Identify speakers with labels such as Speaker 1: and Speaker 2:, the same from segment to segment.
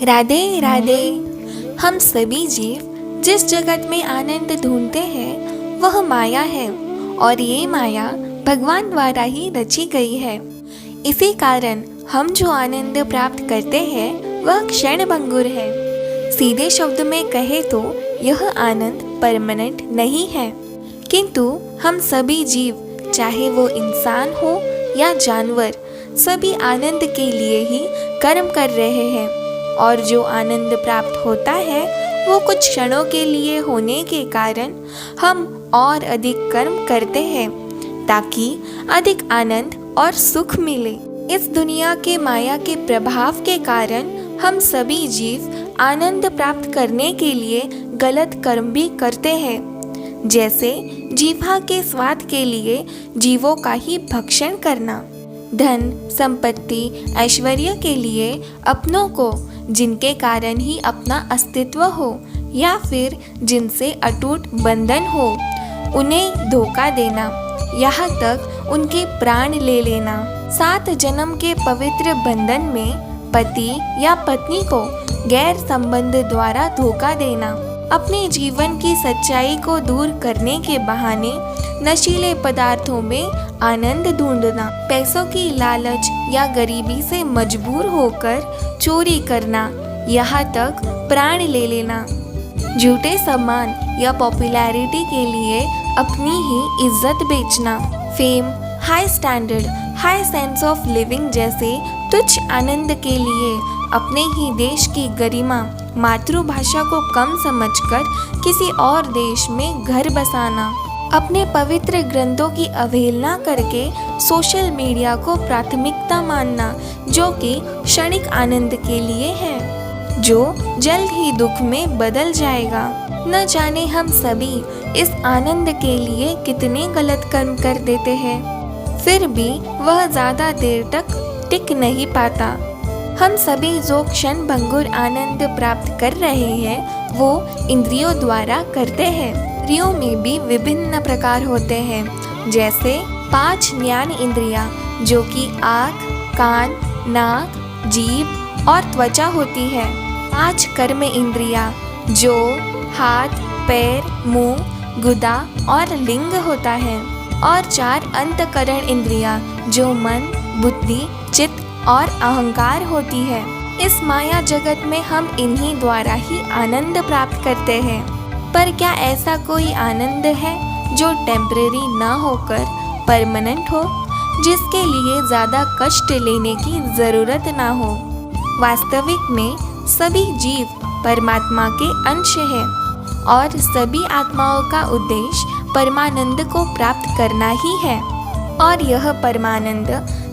Speaker 1: राधे राधे। हम सभी जीव जिस जगत में आनंद ढूंढते हैं वह माया है और ये माया भगवान द्वारा ही रची गई है। इसी कारण हम जो आनंद प्राप्त करते हैं वह क्षणभंगुर है। सीधे शब्द में कहे तो यह आनंद परमानेंट नहीं है, किंतु हम सभी जीव, चाहे वो इंसान हो या जानवर, सभी आनंद के लिए ही कर्म कर रहे हैं। और जो आनंद प्राप्त होता है वो कुछ क्षणों के लिए होने के कारण हम और अधिक कर्म करते हैं ताकि अधिक आनंद और सुख मिले। इस दुनिया के माया के प्रभाव के कारण हम सभी जीव आनंद प्राप्त करने के लिए गलत कर्म भी करते हैं, जैसे जीभा के स्वाद के लिए जीवों का ही भक्षण करना, धन संपत्ति ऐश्वर्य के लिए अपनों को, जिनके कारण ही अपना अस्तित्व हो या फिर जिनसे अटूट बंधन हो, उन्हें धोखा देना, यहाँ तक उनके प्राण ले लेना। 7 जन्म के पवित्र बंधन में पति या पत्नी को गैर संबंध द्वारा धोखा देना, अपने जीवन की सच्चाई को दूर करने के बहाने नशीले पदार्थों में आनंद ढूंढना, पैसों की लालच या गरीबी से मजबूर होकर चोरी करना, यहाँ तक प्राण ले लेना, झूठे सम्मान या पॉपुलैरिटी के लिए अपनी ही इज्जत बेचना, fame, high standard, high sense of living जैसे तुच्छ आनंद के लिए अपने ही देश की गरिमा, मातृभाषा को कम समझकर किसी और देश में घर बसाना, अपने पवित्र ग्रंथों की अवहेलना करके सोशल मीडिया को प्राथमिकता मानना, जो कि क्षणिक आनंद के लिए है, जो जल्द ही दुख में बदल जाएगा। न जाने हम सभी इस आनंद के लिए कितने गलत कर्म कर देते हैं, फिर भी वह ज्यादा देर तक टिक नहीं पाता। हम सभी जो क्षण भंगुर आनंद प्राप्त कर रहे हैं वो इंद्रियों द्वारा करते हैं। इंद्रियों में भी विभिन्न प्रकार होते हैं, जैसे 5 ज्ञान इंद्रियां, जो कि आँख, कान, नाक, जीभ और त्वचा होती है। 5 कर्म इंद्रियां, जो हाथ, पैर, मुंह, गुदा और लिंग होता है। और 4 अंतःकरण इंद्रियां, जो मन, बुद्धि, चित्त और अहंकार होती है। इस माया जगत में हम इन्हीं द्वारा ही आनंद प्राप्त करते हैं। पर क्या ऐसा कोई आनंद है जो टेम्परेरी ना होकर परमानेंट हो, जिसके लिए ज़्यादा कष्ट लेने की ज़रूरत ना हो? वास्तविक में सभी जीव परमात्मा के अंश हैं और सभी आत्माओं का उद्देश्य परमानंद को प्राप्त करना ही है। और यह परमानंद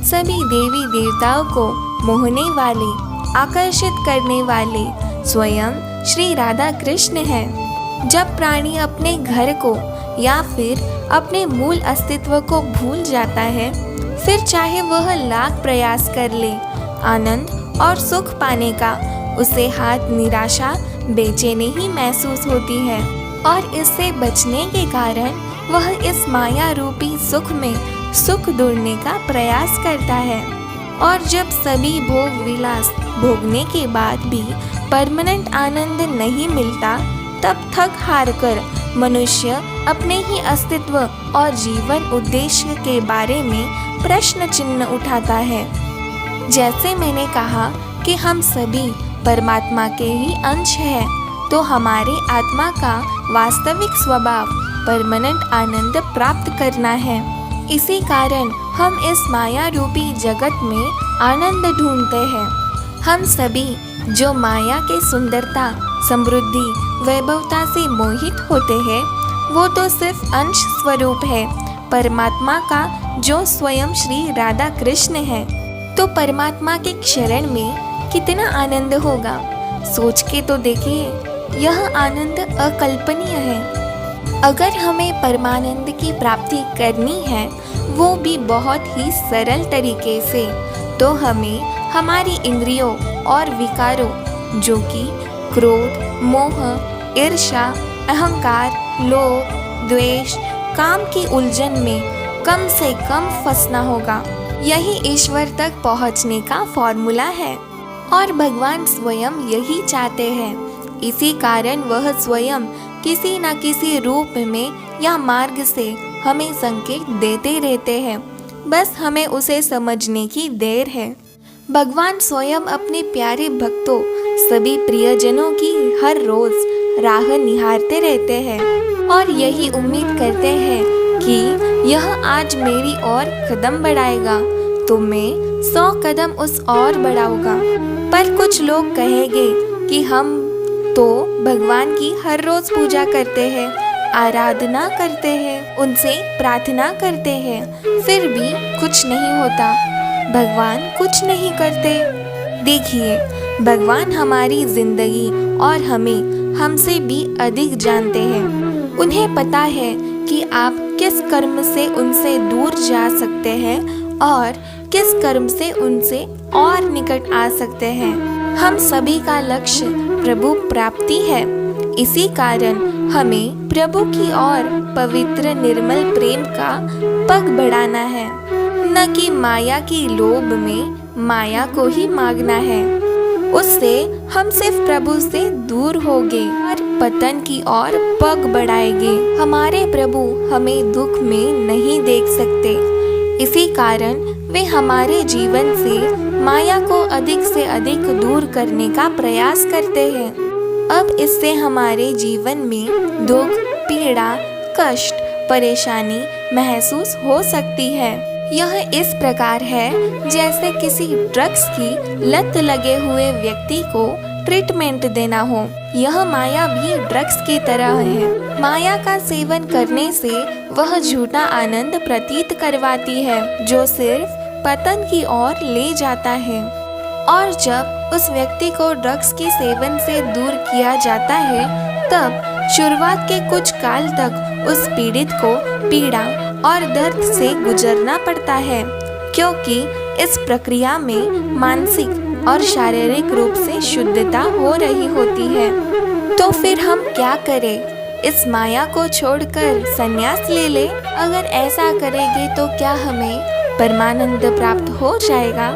Speaker 1: सभी देवी देवताओं को मोहने वाले, आकर्षित करने वाले स्वयं श्री राधा कृष्ण है। जब प्राणी अपने घर को या फिर अपने मूल अस्तित्व को भूल जाता है, फिर चाहे वह लाख प्रयास कर ले, आनंद और सुख पाने का उसे हाथ निराशा, बेचैनी ही महसूस होती है। और इससे बचने के कारण वह इस माया रूपी सुख में सुख ढूंढने का प्रयास करता है। और जब सभी भोग विलास भोगने के बाद भी परमानेंट आनंद नहीं मिलता, तब थक हार कर मनुष्य अपने ही अस्तित्व और जीवन उद्देश्य के बारे में प्रश्न चिन्ह उठाता है। जैसे मैंने कहा कि हम सभी परमात्मा के ही अंश हैं, तो हमारे आत्मा का वास्तविक स्वभाव परमानेंट आनंद प्राप्त करना है। इसी कारण हम इस माया रूपी जगत में आनंद ढूंढते हैं। हम सभी जो माया के सुंदरता, समृद्धि, वैभवता से मोहित होते हैं, वो तो सिर्फ अंश स्वरूप है परमात्मा का, जो स्वयं श्री राधा कृष्ण है। तो परमात्मा के शरण में कितना आनंद होगा, सोच के तो देखिए। यह आनंद अकल्पनीय है। अगर हमें परमानंद की प्राप्ति करनी है, वो भी बहुत ही सरल तरीके से, तो हमें हमारी इंद्रियों और विकारों, जो कि क्रोध, मोह, ईर्ष्या, अहंकार, लोभ, द्वेष, काम की उलझन में कम से कम फंसना होगा। यही ईश्वर तक पहुंचने का फॉर्मूला है। और भगवान स्वयं यही चाहते हैं। इसी कारण वह स्वयं किसी न किसी रूप में या मार्ग से हमें संकेत देते रहते हैं, बस हमें उसे समझने की देर है। भगवान स्वयं अपने प्यारे भक्तों सभी प्रियजनों की हर रोज राह निहारते रहते हैं और यही उम्मीद करते हैं कि यह आज मेरी ओर कदम बढ़ाएगा तो मैं 100 कदम उस और बढ़ाऊंगा। पर कुछ लोग कहेंगे कि हम तो भगवान की हर रोज पूजा करते हैं, आराधना करते हैं, उनसे प्रार्थना करते हैं, फिर भी कुछ नहीं होता, भगवान कुछ नहीं करते। देखिए, भगवान हमारी जिंदगी और हमें हमसे भी अधिक जानते हैं। उन्हें पता है कि आप किस कर्म से उनसे दूर जा सकते हैं और किस कर्म से उनसे और निकट आ सकते हैं। हम सभी का लक्ष्य प्रभु प्राप्ति है। इसी कारण हमें प्रभु की ओर पवित्र निर्मल प्रेम का पग बढ़ाना है, न कि माया की लोभ में माया को ही मांगना है। उससे हम सिर्फ प्रभु से दूर होंगे और पतन की ओर पग बढ़ाएंगे। हमारे प्रभु हमें दुख में नहीं देख सकते, इसी कारण वे हमारे जीवन से माया को अधिक से अधिक दूर करने का प्रयास करते हैं। अब इससे हमारे जीवन में दुख, पीड़ा, कष्ट, परेशानी महसूस हो सकती है। यह इस प्रकार है जैसे किसी ड्रग्स की लत लगे हुए व्यक्ति को ट्रीटमेंट देना हो। यह माया भी ड्रग्स की तरह है। माया का सेवन करने से वह झूठा आनंद प्रतीत करवाती है जो सिर्फ पतन की ओर ले जाता है। और जब उस व्यक्ति को ड्रग्स के सेवन से दूर किया जाता है, तब शुरुआत के कुछ काल तक उस पीड़ित को पीड़ा और दर्द से गुजरना पड़ता है, क्योंकि इस प्रक्रिया में मानसिक और शारीरिक रूप से शुद्धता हो रही होती है। तो फिर हम क्या करें? इस माया को छोड़कर संन्यास ले ले। अगर ऐसा करेंगे तो क्या हमें परमानंद प्राप्त हो जाएगा?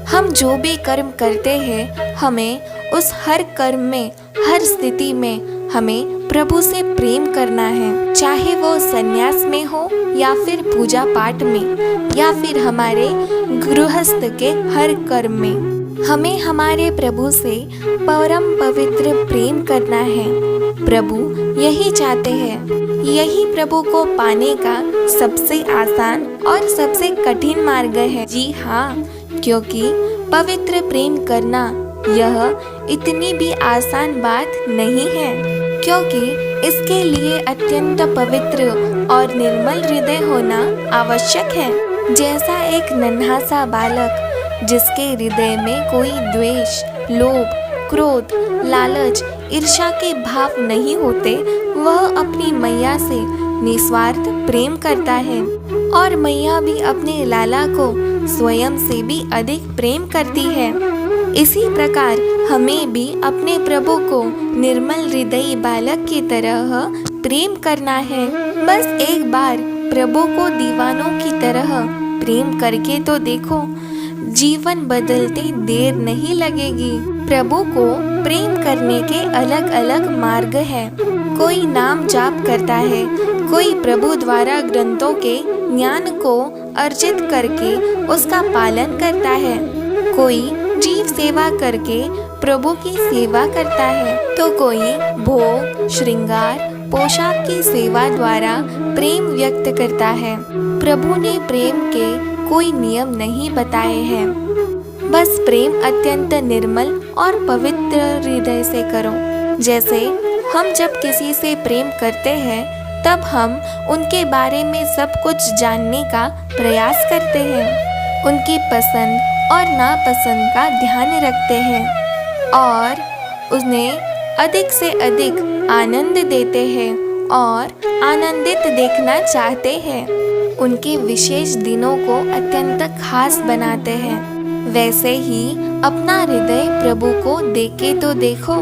Speaker 1: हम जो भी कर्म करते हैं, हमें उस हर कर्म में, हर स्थिति में हमें प्रभु से प्रेम करना है, चाहे वो संन्यास में हो या फिर पूजा पाठ में या फिर हमारे गृहस्थ के हर कर्म में। हमें हमारे प्रभु से परम पवित्र प्रेम करना है। प्रभु यही चाहते हैं। यही प्रभु को पाने का सबसे आसान और सबसे कठिन मार्ग है। जी हाँ, क्योंकि पवित्र प्रेम करना यह इतनी भी आसान बात नहीं है, क्योंकि इसके लिए अत्यंत पवित्र और निर्मल हृदय होना आवश्यक है। जैसा एक नन्हा सा बालक जिसके हृदय में कोई द्वेष, लोभ, क्रोध, लालच, ईर्ष्या के भाव नहीं होते, वह अपनी मैया से निस्वार्थ प्रेम करता है और मैया भी अपने लाला को स्वयं से भी अधिक प्रेम करती है। इसी प्रकार हमें भी अपने प्रभु को निर्मल हृदयी बालक की तरह प्रेम करना है। बस एक बार प्रभु को दीवानों की तरह प्रेम करके तो देखो, जीवन बदलते देर नहीं लगेगी। प्रभु को प्रेम करने के अलग अलग मार्ग हैं। कोई नाम जाप करता है, कोई प्रभु द्वारा ग्रंथों के ज्ञान को अर्जित करके उसका पालन करता है, कोई जीव सेवा करके प्रभु की सेवा करता है, तो कोई भोग, श्रृंगार, पोशाक की सेवा द्वारा प्रेम व्यक्त करता है। प्रभु ने प्रेम के कोई नियम नहीं बताए हैं। बस प्रेम अत्यंत निर्मल और पवित्र हृदय से करो। जैसे हम जब किसी से प्रेम करते हैं, तब हम उनके बारे में सब कुछ जानने का प्रयास करते हैं, उनकी पसंद और नापसंद का ध्यान रखते हैं और उन्हें अधिक से अधिक आनंद देते हैं और आनंदित देखना चाहते हैं। उनके विशेष दिनों को अत्यंत खास बनाते हैं। वैसे ही अपना हृदय प्रभु को देके तो देखो,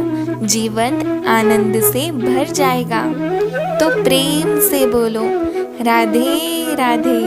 Speaker 1: जीवन आनंद से भर जाएगा। तो प्रेम से बोलो, राधे राधे।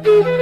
Speaker 2: Thank you.